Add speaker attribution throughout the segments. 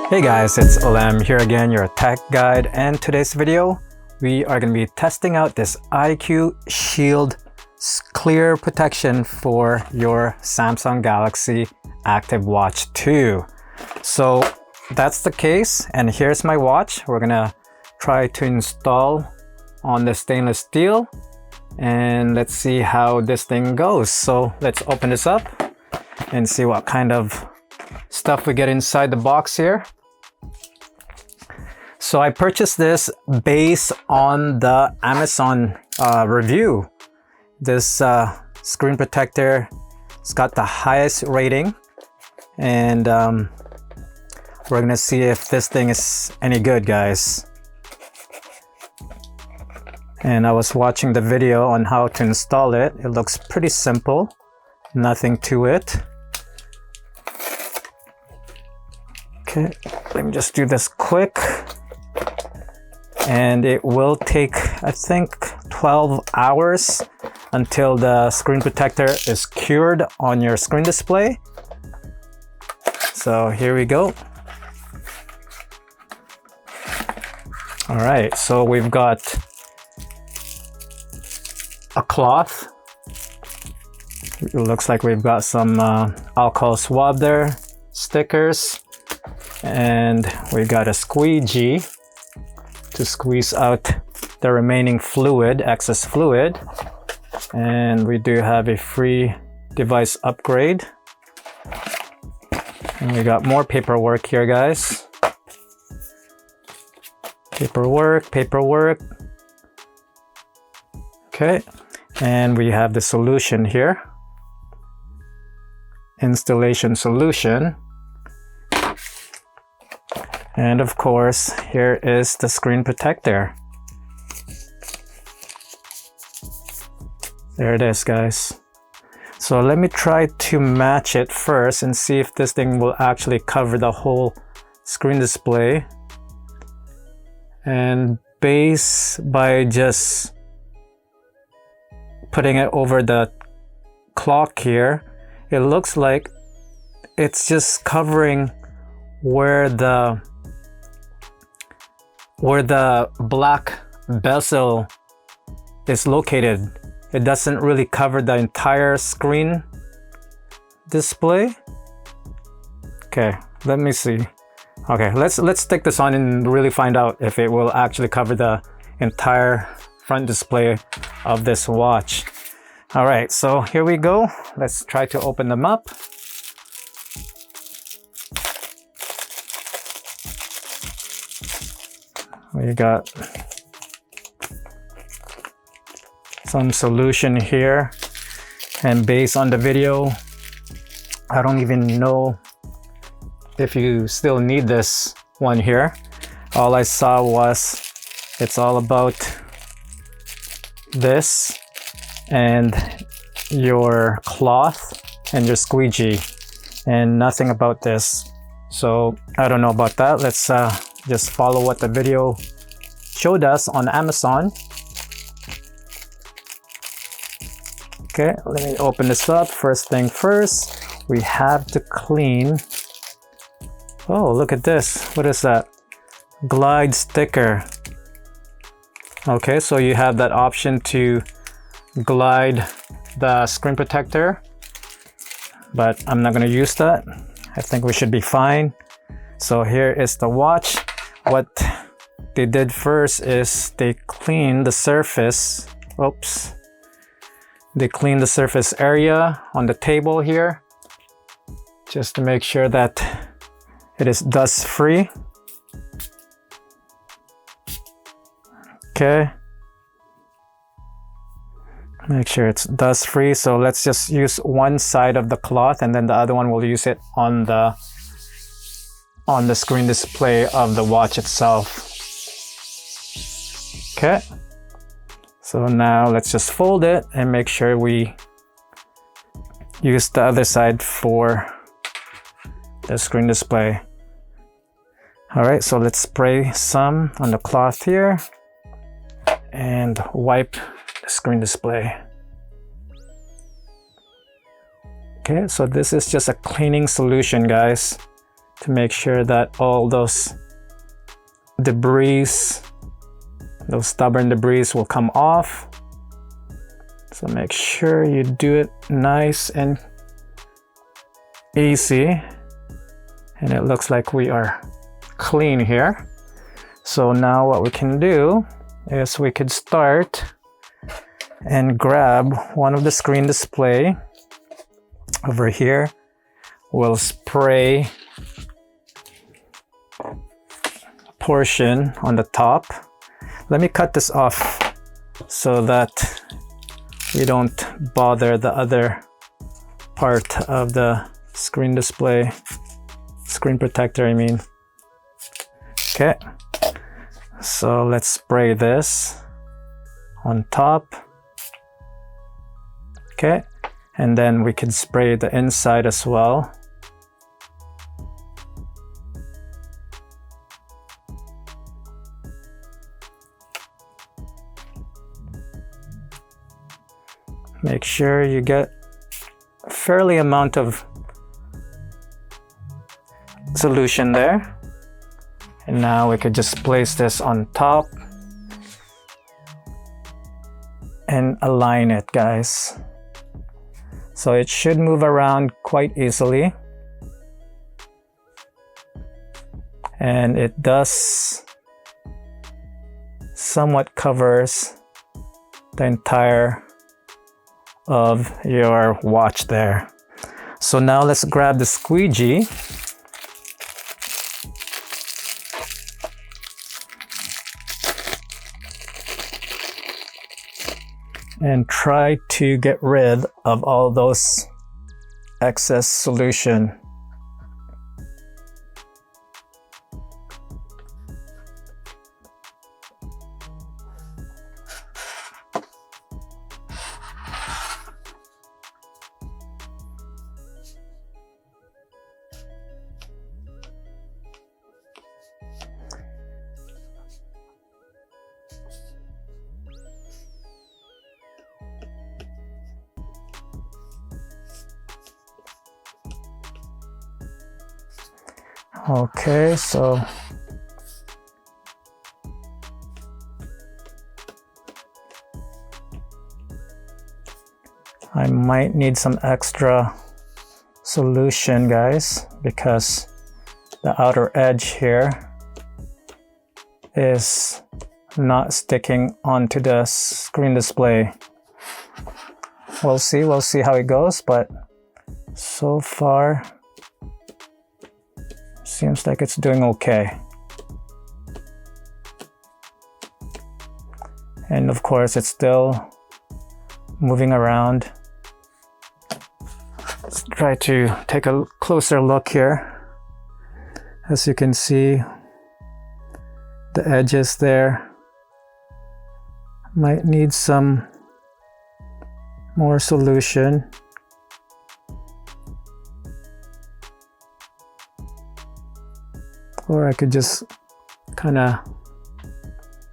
Speaker 1: Hey guys, it's Lem here again, your tech guide, and today's video we are going to be testing out this IQ Shield clear protection for your Samsung Galaxy Active Watch 2. So that's the case, and here's my watch. We're gonna try to install on the stainless steel and let's see how this thing goes. So let's open this up and see what kind of stuff we get inside the box here. So I purchased this based on the Amazon review. This screen protector, it's got the highest rating, and we're gonna see if this thing is any good, guys. And I was watching the video on how to install it. It looks pretty simple, nothing to it. Okay, let me just do this quick. And it will take, I think, 12 hours until the screen protector is cured on your screen display. So here we go. All right, so we've got a cloth. It looks like we've got some alcohol swab there, stickers, and we got a squeegee to squeeze out the remaining fluid, excess fluid. And we do have a free device upgrade. And we got more paperwork here, guys. Paperwork. Okay, and we have the solution here. Installation solution. And of course, here is the screen protector. There it is, guys. So let me try to match it first and see if this thing will actually cover the whole screen display. And by just putting it over the clock here, it looks like it's just covering where the black bezel is located. It doesn't really cover the entire screen display. Okay, let me see. Okay, let's stick this on and really find out if it will actually cover the entire front display of this watch. All right, so here we go. Let's try to open them up. We got some solution here, and based on the video, I don't even know if you still need this one here. All I saw was it's all about this and your cloth and your squeegee, and nothing about this. So I don't know about that. Let's just follow what the video showed us on Amazon. Okay, let me open this up. First thing first, we have to clean. Oh, look at this. What is that? Glide sticker. Okay, so you have that option to glide the screen protector, but I'm not going to use that. I think we should be fine. So here is the watch. What they did first is they cleaned the surface. Oops. They cleaned the surface area on the table here, just to make sure that it is dust free. Okay. Make sure it's dust free. So let's just use one side of the cloth, and then the other one we'll use it on the screen display of the watch itself. Okay, so now let's just fold it and make sure we use the other side for the screen display. All right, so let's spray some on the cloth here and wipe the screen display. Okay, so this is just a cleaning solution, guys. to make sure that all those debris, those stubborn debris will come off. So make sure you do it nice and easy. And it looks like we are clean here. So now what we can do is we could start and grab one of the screen display over here. We'll spray a portion on the top. Let me cut this off so that we don't bother the other part of the screen display, screen protector, I mean. Okay, so let's spray this on top. Okay, and then we can spray the inside as well. Make sure you get a fairly amount of solution there. And now we could just place this on top and align it, guys. So it should move around quite easily. And it does somewhat covers the entire of your watch there. So now let's grab the squeegee and try to get rid of all those excess solution. Okay, so I might need some extra solution, guys, because the outer edge here is not sticking onto the screen display. We'll see how it goes, but so far seems like it's doing okay. And of course it's still moving around. Let's try to take a closer look here. As you can see, the edges there might need some more solution. Or I could just kind of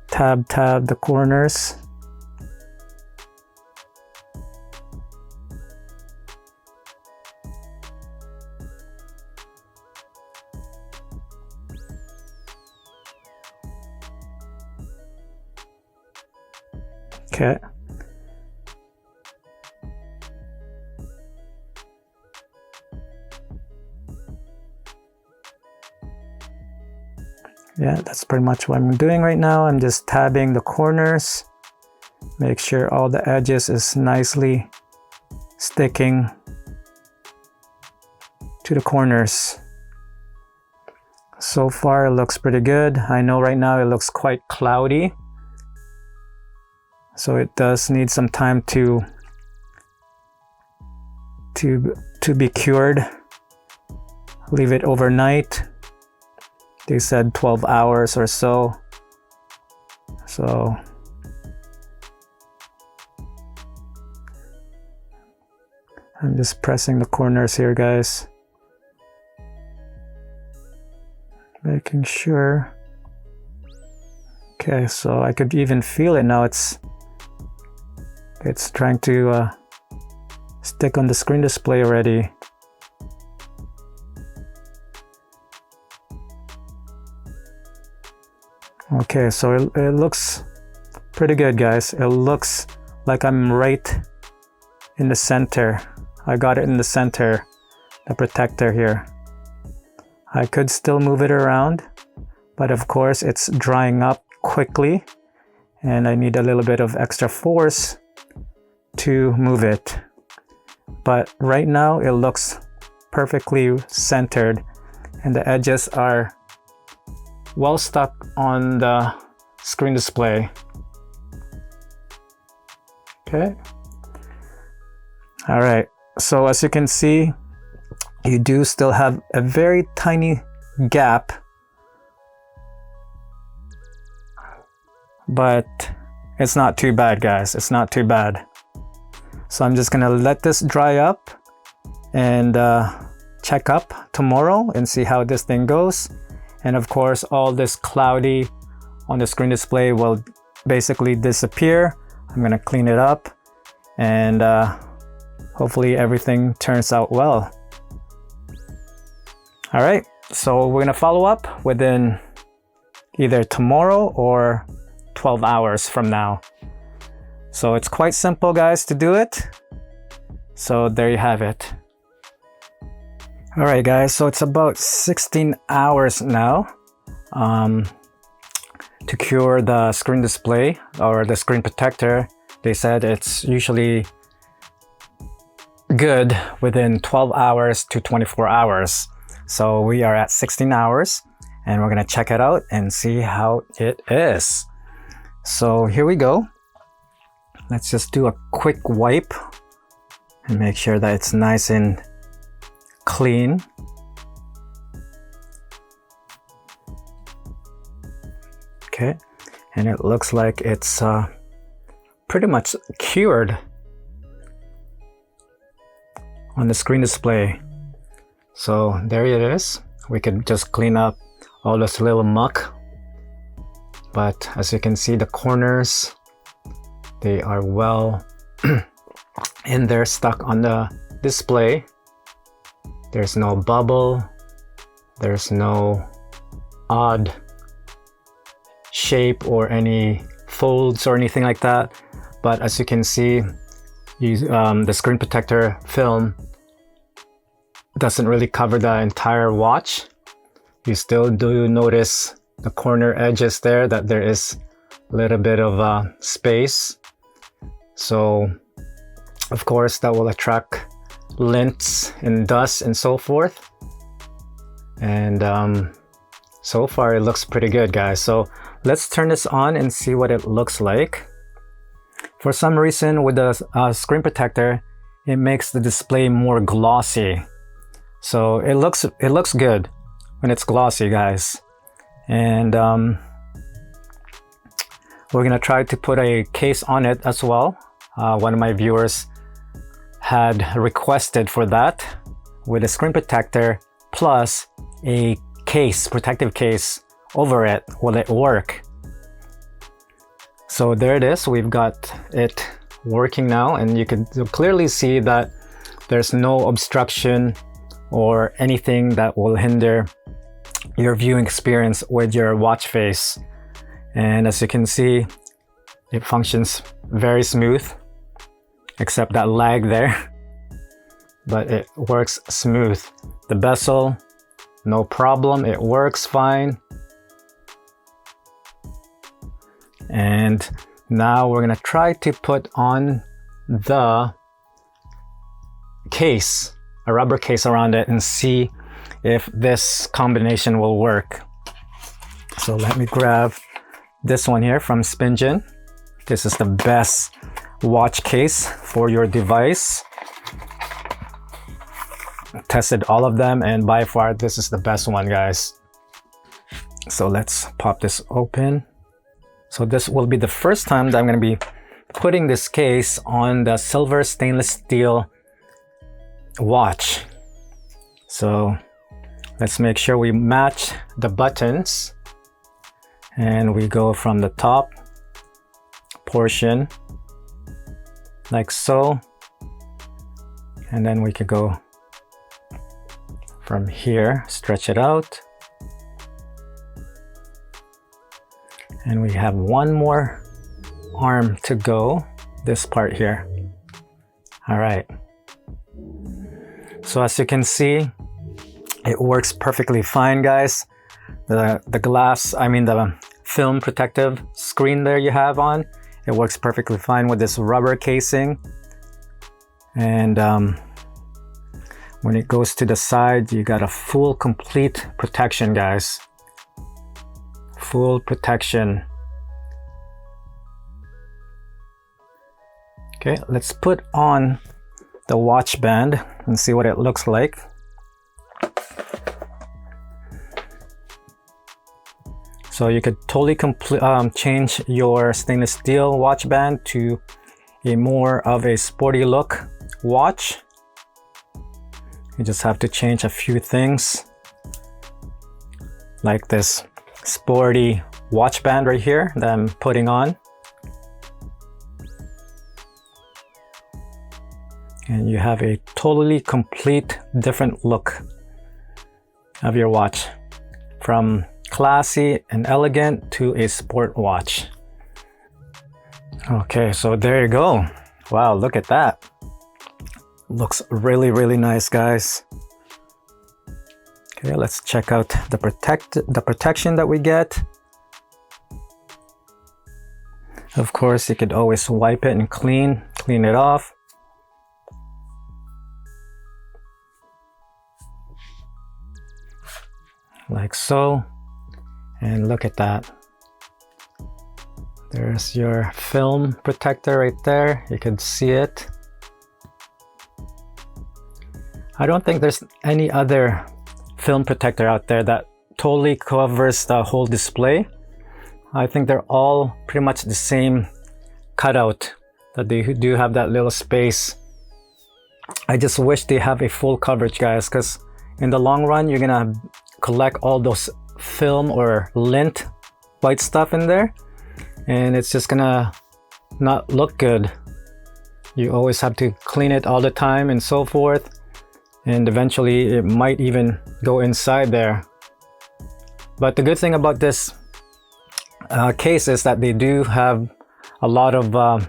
Speaker 1: tab the corners. Okay. Yeah, that's pretty much what I'm doing right now. I'm just tabbing the corners. Make sure all the edges is nicely sticking to the corners. So far it looks pretty good. I know right now it looks quite cloudy, so it does need some time to be cured. Leave it overnight. They said 12 hours or so. So I'm just pressing the corners here, guys. Making sure. Okay, so I could even feel it now. It's trying to stick on the screen display already. Okay, so it looks pretty good, guys. It looks like I'm right in the center. I got it in the center, the protector here. I could still move it around, but of course it's drying up quickly and I need a little bit of extra force to move it. But right now it looks perfectly centered and the edges are well stuck on the screen display. Okay. All right. So as you can see, you do still have a very tiny gap, but it's not too bad, guys. It's not too bad. So I'm just gonna let this dry up and check up tomorrow and see how this thing goes. And of course, all this cloudy on the screen display will basically disappear. I'm gonna clean it up and hopefully everything turns out well. All right, so we're gonna follow up within either tomorrow or 12 hours from now. So it's quite simple, guys, to do it. So there you have it. All right, guys, so it's about 16 hours now to cure the screen display or the screen protector. They said it's usually good within 12 hours to 24 hours. So we are at 16 hours and we're gonna check it out and see how it is. So here we go. Let's just do a quick wipe and make sure that it's nice and clean. Okay, and it looks like it's pretty much cured on the screen display. So there it is. We could just clean up all this little muck, but as you can see, the corners, they are well in there, stuck on the display. There's no bubble, there's no odd shape or any folds or anything like that. But as you can see, the screen protector film doesn't really cover the entire watch. You still do notice the corner edges there, that there is a little bit of space. So of course that will attract lints and dust and so forth. And so far it looks pretty good, guys. So let's turn this on and see what it looks like. For some reason with the screen protector, it makes the display more glossy. So it looks good when it's glossy, guys. And we're gonna try to put a case on it as well. One of my viewers had requested for that, with a screen protector plus a case, protective case over it. Will it work? So there it is. We've got it working now, and you can clearly see that there's no obstruction or anything that will hinder your viewing experience with your watch face. And as you can see, it functions very smooth, except that lag there, but it works smooth. The bezel, no problem, it works fine. And now we're gonna try to put on the case, a rubber case around it, and see if this combination will work. So let me grab this one here from Spingen. This is the best watch case for your device. I tested all of them, and by far this is the best one, guys. So let's pop this open. So this will be the first time that I'm going to be putting this case on the silver stainless steel watch. So let's make sure we match the buttons, and we go from the top portion like so, and then we could go from here, stretch it out, And we have one more arm to go, this part here. All right. So as you can see, it works perfectly fine, guys. The glass, I mean the film protective screen there you have on, it works perfectly fine with this rubber casing. And when it goes to the side, you got a full complete protection, guys. Full protection. Okay, let's put on the watch band and see what it looks like. So you could totally change your stainless steel watch band to a more of a sporty look watch. You just have to change a few things, like this sporty watch band right here that I'm putting on. And you have a totally complete different look of your watch, from classy and elegant to a sport watch. Okay, so there you go. Wow, look at that. Looks really, really nice, guys. Okay, let's check out the protection that we get. Of course, you could always wipe it and clean it off. Like so. And look at that. There's your film protector right there. You can see it. I don't think there's any other film protector out there that totally covers the whole display. I think they're all pretty much the same cutout, that they do have that little space. I just wish they have a full coverage, guys, because in the long run, you're gonna collect all those film or lint white stuff in there, and it's just gonna not look good. You always have to clean it all the time and so forth, and eventually it might even go inside there. But the good thing about this case is that they do have a lot of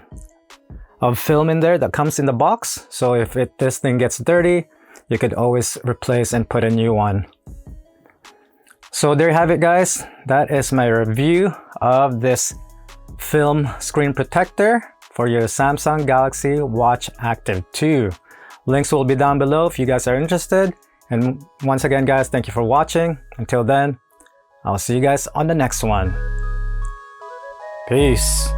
Speaker 1: film in there that comes in the box, so if this thing gets dirty, you could always replace and put a new one. So there you have it, guys. That is my review of this film screen protector for your Samsung Galaxy Watch Active 2. Links will be down below if you guys are interested. And once again, guys, thank you for watching. Until then, I'll see you guys on the next one. Peace.